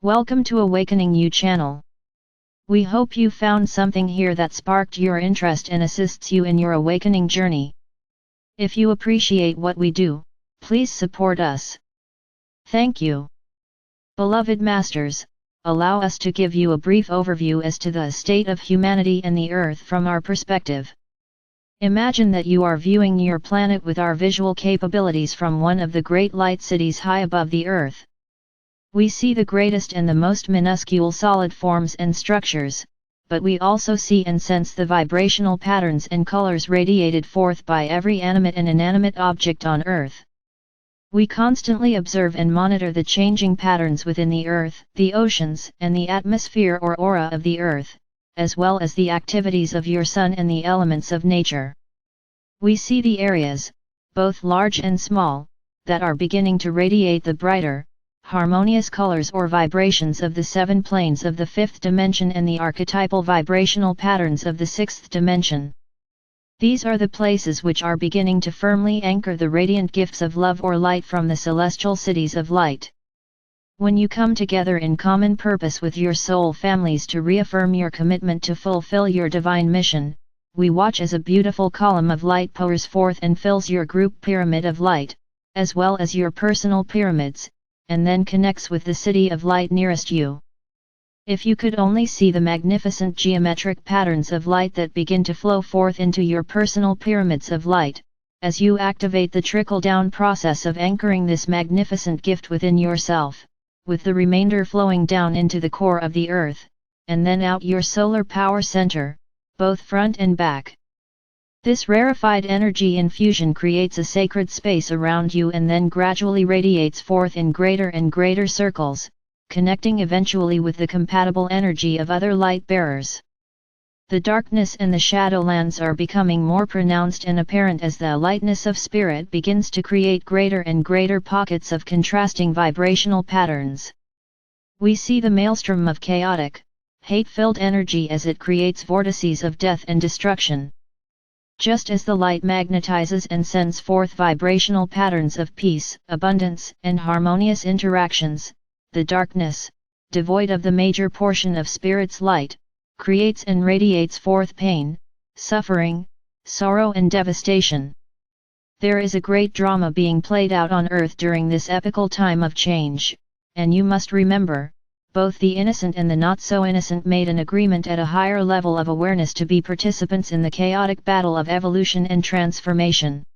Welcome to Awakening You channel. We hope you found something here that sparked your interest and assists you in your awakening journey. If you appreciate what we do, please support us. Thank you. Beloved Masters, allow us to give you a brief overview as to the state of humanity and the Earth from our perspective. Imagine that you are viewing your planet with our visual capabilities from one of the great light cities high above the Earth. We see the greatest and the most minuscule solid forms and structures, but we also see and sense the vibrational patterns and colors radiated forth by every animate and inanimate object on Earth. We constantly observe and monitor the changing patterns within the Earth, the oceans, and the atmosphere or aura of the Earth, as well as the activities of your sun and the elements of nature. We see the areas, both large and small, that are beginning to radiate the brighter, harmonious colors or vibrations of the 7 planes of the 5th dimension and the archetypal vibrational patterns of the 6th dimension. These are the places which are beginning to firmly anchor the radiant gifts of love or light from the celestial cities of light. When you come together in common purpose with your soul families to reaffirm your commitment to fulfill your divine mission, we watch as a beautiful column of light pours forth and fills your group pyramid of light, as well as your personal pyramids, and then connects with the city of light nearest you. If you could only see the magnificent geometric patterns of light that begin to flow forth into your personal pyramids of light, as you activate the trickle-down process of anchoring this magnificent gift within yourself, with the remainder flowing down into the core of the Earth, and then out your solar power center, both front and back. This rarefied energy infusion creates a sacred space around you and then gradually radiates forth in greater and greater circles, connecting eventually with the compatible energy of other light bearers. The darkness and the shadowlands are becoming more pronounced and apparent as the lightness of spirit begins to create greater and greater pockets of contrasting vibrational patterns. We see the maelstrom of chaotic, hate-filled energy as it creates vortices of death and destruction. Just as the light magnetizes and sends forth vibrational patterns of peace, abundance, and harmonious interactions, the darkness, devoid of the major portion of Spirit's light, creates and radiates forth pain, suffering, sorrow and devastation. There is a great drama being played out on Earth during this epical time of change, and you must remember, both the innocent and the not-so-innocent made an agreement at a higher level of awareness to be participants in the chaotic battle of evolution and transformation.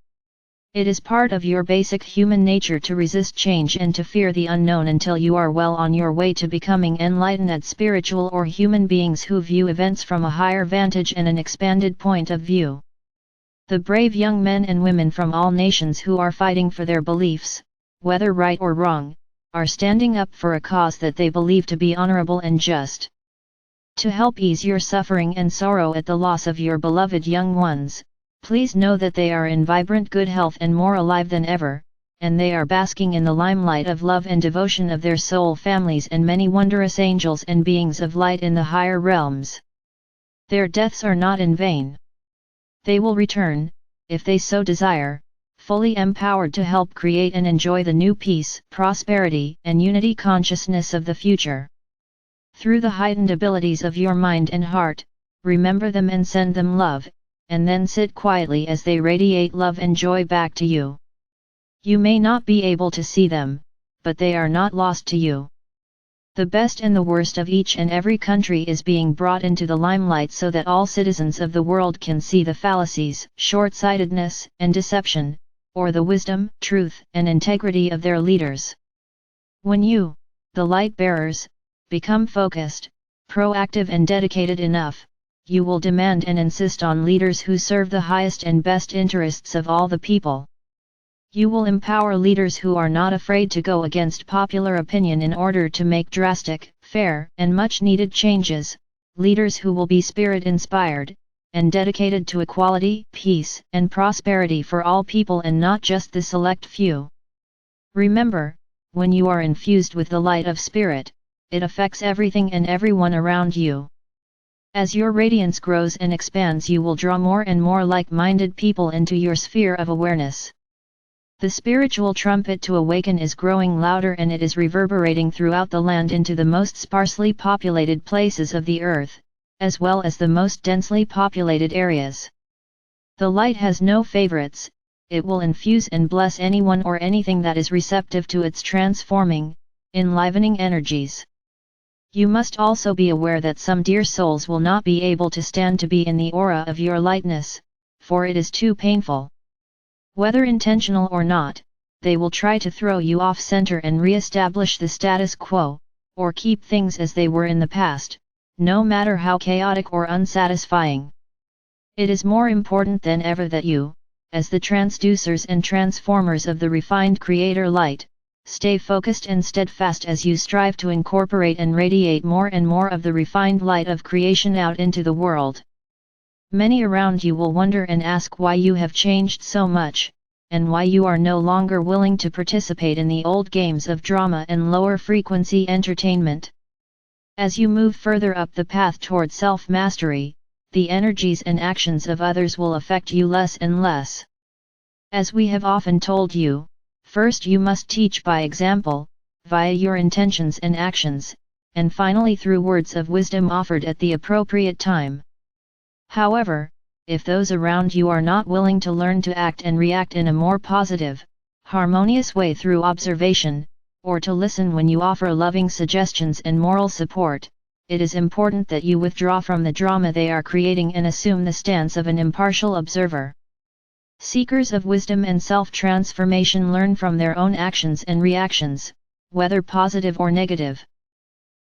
It is part of your basic human nature to resist change and to fear the unknown until you are well on your way to becoming enlightened spiritual or human beings who view events from a higher vantage and an expanded point of view. The brave young men and women from all nations who are fighting for their beliefs, whether right or wrong, are standing up for a cause that they believe to be honorable and just. To help ease your suffering and sorrow at the loss of your beloved young ones, please know that they are in vibrant good health and more alive than ever, and they are basking in the limelight of love and devotion of their soul families and many wondrous angels and beings of light in the higher realms. Their deaths are not in vain. They will return, if they so desire, fully empowered to help create and enjoy the new peace, prosperity, and unity consciousness of the future. Through the heightened abilities of your mind and heart, remember them and send them love, and then sit quietly as they radiate love and joy back to you. You may not be able to see them, but they are not lost to you. The best and the worst of each and every country is being brought into the limelight so that all citizens of the world can see the fallacies, short-sightedness, and deception, or the wisdom, truth, and integrity of their leaders. When you, the light bearers, become focused, proactive and dedicated enough, you will demand and insist on leaders who serve the highest and best interests of all the people. You will empower leaders who are not afraid to go against popular opinion in order to make drastic, fair, and much-needed changes, leaders who will be spirit-inspired, and dedicated to equality, peace, and prosperity for all people and not just the select few. Remember, when you are infused with the light of spirit, it affects everything and everyone around you. As your radiance grows and expands, you will draw more and more like-minded people into your sphere of awareness. The spiritual trumpet to awaken is growing louder, and it is reverberating throughout the land into the most sparsely populated places of the earth, as well as the most densely populated areas. The light has no favorites, it will infuse and bless anyone or anything that is receptive to its transforming, enlivening energies. You must also be aware that some dear souls will not be able to stand to be in the aura of your lightness, for it is too painful. Whether intentional or not, they will try to throw you off center and re-establish the status quo, or keep things as they were in the past, no matter how chaotic or unsatisfying. It is more important than ever that you, as the transducers and transformers of the refined Creator light, stay focused and steadfast as you strive to incorporate and radiate more and more of the refined light of creation out into the world. Many around you will wonder and ask why you have changed so much, and why you are no longer willing to participate in the old games of drama and lower frequency entertainment. As you move further up the path toward self-mastery, the energies and actions of others will affect you less and less. As we have often told you, first you must teach by example, via your intentions and actions, and finally through words of wisdom offered at the appropriate time. However, if those around you are not willing to learn to act and react in a more positive, harmonious way through observation, or to listen when you offer loving suggestions and moral support, it is important that you withdraw from the drama they are creating and assume the stance of an impartial observer. Seekers of wisdom and self-transformation learn from their own actions and reactions, whether positive or negative.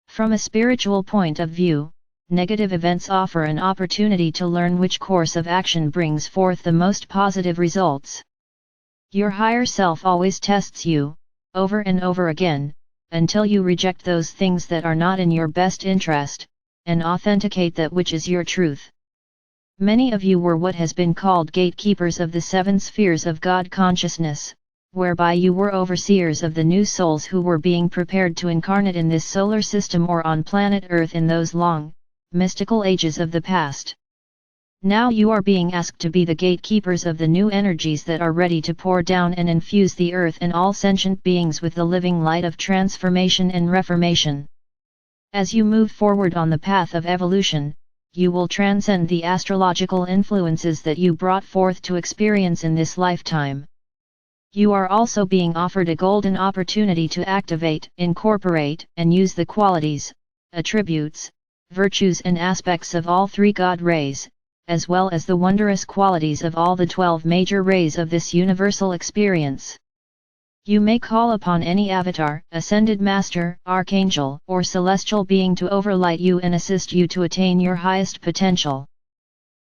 From a spiritual point of view, negative events offer an opportunity to learn which course of action brings forth the most positive results. Your higher self always tests you, over and over again, until you reject those things that are not in your best interest, and authenticate that which is your truth. Many of you were what has been called gatekeepers of the seven spheres of God consciousness, whereby you were overseers of the new souls who were being prepared to incarnate in this solar system or on planet Earth in those long, mystical ages of the past. Now you are being asked to be the gatekeepers of the new energies that are ready to pour down and infuse the earth and all sentient beings with the living light of transformation and reformation. As you move forward on the path of evolution, you will transcend the astrological influences that you brought forth to experience in this lifetime. You are also being offered a golden opportunity to activate, incorporate, and use the qualities, attributes, virtues and aspects of all three God rays, as well as the wondrous qualities of all the 12 major rays of this universal experience. You may call upon any avatar, ascended master, archangel, or celestial being to overlight you and assist you to attain your highest potential.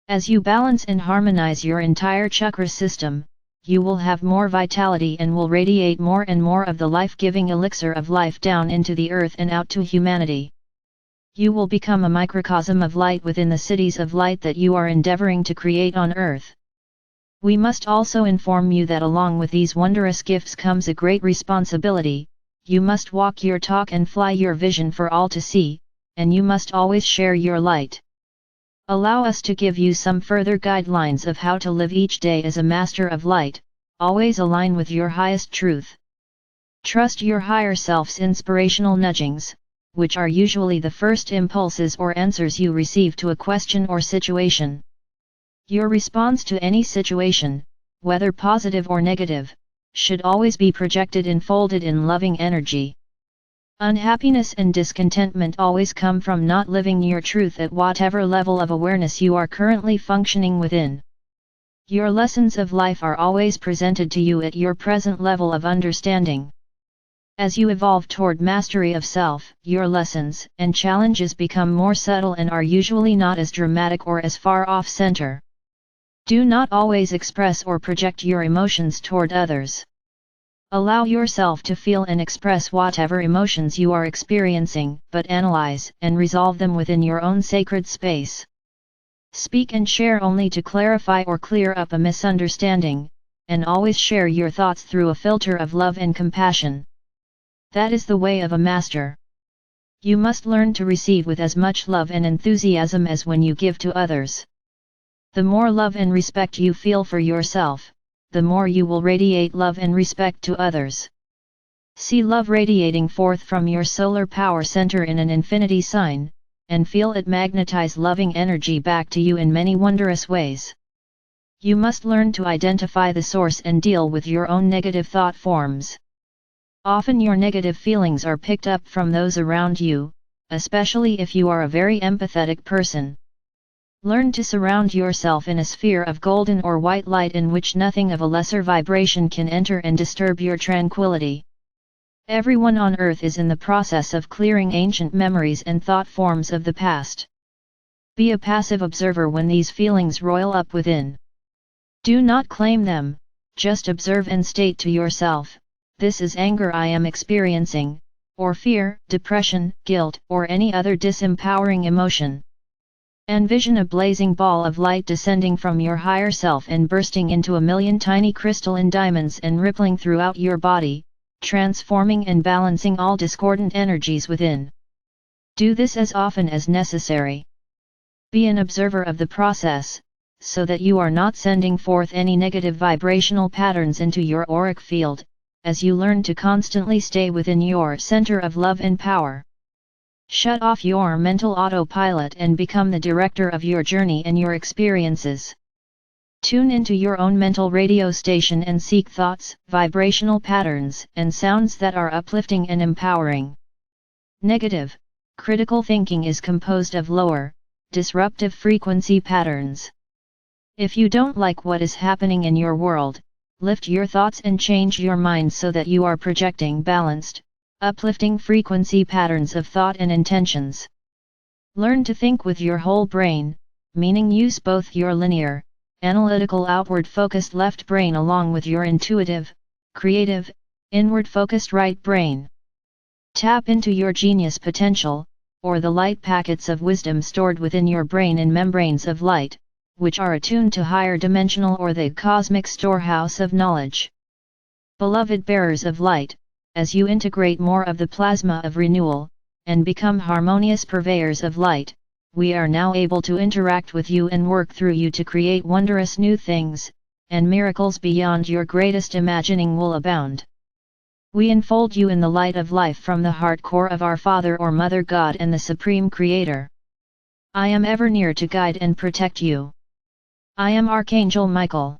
As you balance and harmonize your entire chakra system, you will have more vitality and will radiate more and more of the life-giving elixir of life down into the earth and out to humanity. You will become a microcosm of light within the cities of light that you are endeavoring to create on earth. We must also inform you that along with these wondrous gifts comes a great responsibility. You must walk your talk and fly your vision for all to see, and you must always share your light. Allow us to give you some further guidelines of how to live each day as a master of light, always align with your highest truth. Trust your higher self's inspirational nudgings, which are usually the first impulses or answers you receive to a question or situation. Your response to any situation, whether positive or negative, should always be projected and folded in loving energy. Unhappiness and discontentment always come from not living your truth at whatever level of awareness you are currently functioning within. Your lessons of life are always presented to you at your present level of understanding. As you evolve toward mastery of self, your lessons and challenges become more subtle and are usually not as dramatic or as far off center. Do not always express or project your emotions toward others. Allow yourself to feel and express whatever emotions you are experiencing, but analyze and resolve them within your own sacred space. Speak and share only to clarify or clear up a misunderstanding, and always share your thoughts through a filter of love and compassion. That is the way of a master. You must learn to receive with as much love and enthusiasm as when you give to others. The more love and respect you feel for yourself, the more you will radiate love and respect to others. See love radiating forth from your solar power center in an infinity sign, and feel it magnetize loving energy back to you in many wondrous ways. You must learn to identify the source and deal with your own negative thought forms. Often your negative feelings are picked up from those around you, especially if you are a very empathetic person. Learn to surround yourself in a sphere of golden or white light in which nothing of a lesser vibration can enter and disturb your tranquility. Everyone on earth is in the process of clearing ancient memories and thought forms of the past. Be a passive observer when these feelings roil up within. Do not claim them, just observe and state to yourself, "This is anger I am experiencing," or fear, depression, guilt, or any other disempowering emotion. Envision a blazing ball of light descending from your higher self and bursting into a million tiny crystalline diamonds and rippling throughout your body, transforming and balancing all discordant energies within. Do this as often as necessary. Be an observer of the process, so that you are not sending forth any negative vibrational patterns into your auric field, as you learn to constantly stay within your center of love and power. Shut off your mental autopilot and become the director of your journey and your experiences. Tune into your own mental radio station and seek thoughts, vibrational patterns, and sounds that are uplifting and empowering. Negative, critical thinking is composed of lower, disruptive frequency patterns. If you don't like what is happening in your world, lift your thoughts and change your mind so that you are projecting balanced, uplifting frequency patterns of thought and intentions. Learn to think with your whole brain, meaning use both your linear, analytical outward-focused left brain along with your intuitive, creative, inward-focused right brain. Tap into your genius potential, or the light packets of wisdom stored within your brain in membranes of light, which are attuned to higher dimensional or the cosmic storehouse of knowledge. Beloved bearers of light, as you integrate more of the plasma of renewal, and become harmonious purveyors of light, we are now able to interact with you and work through you to create wondrous new things, and miracles beyond your greatest imagining will abound. We enfold you in the light of life from the heart core of our Father or Mother God and the Supreme Creator. I am ever near to guide and protect you. I am Archangel Michael.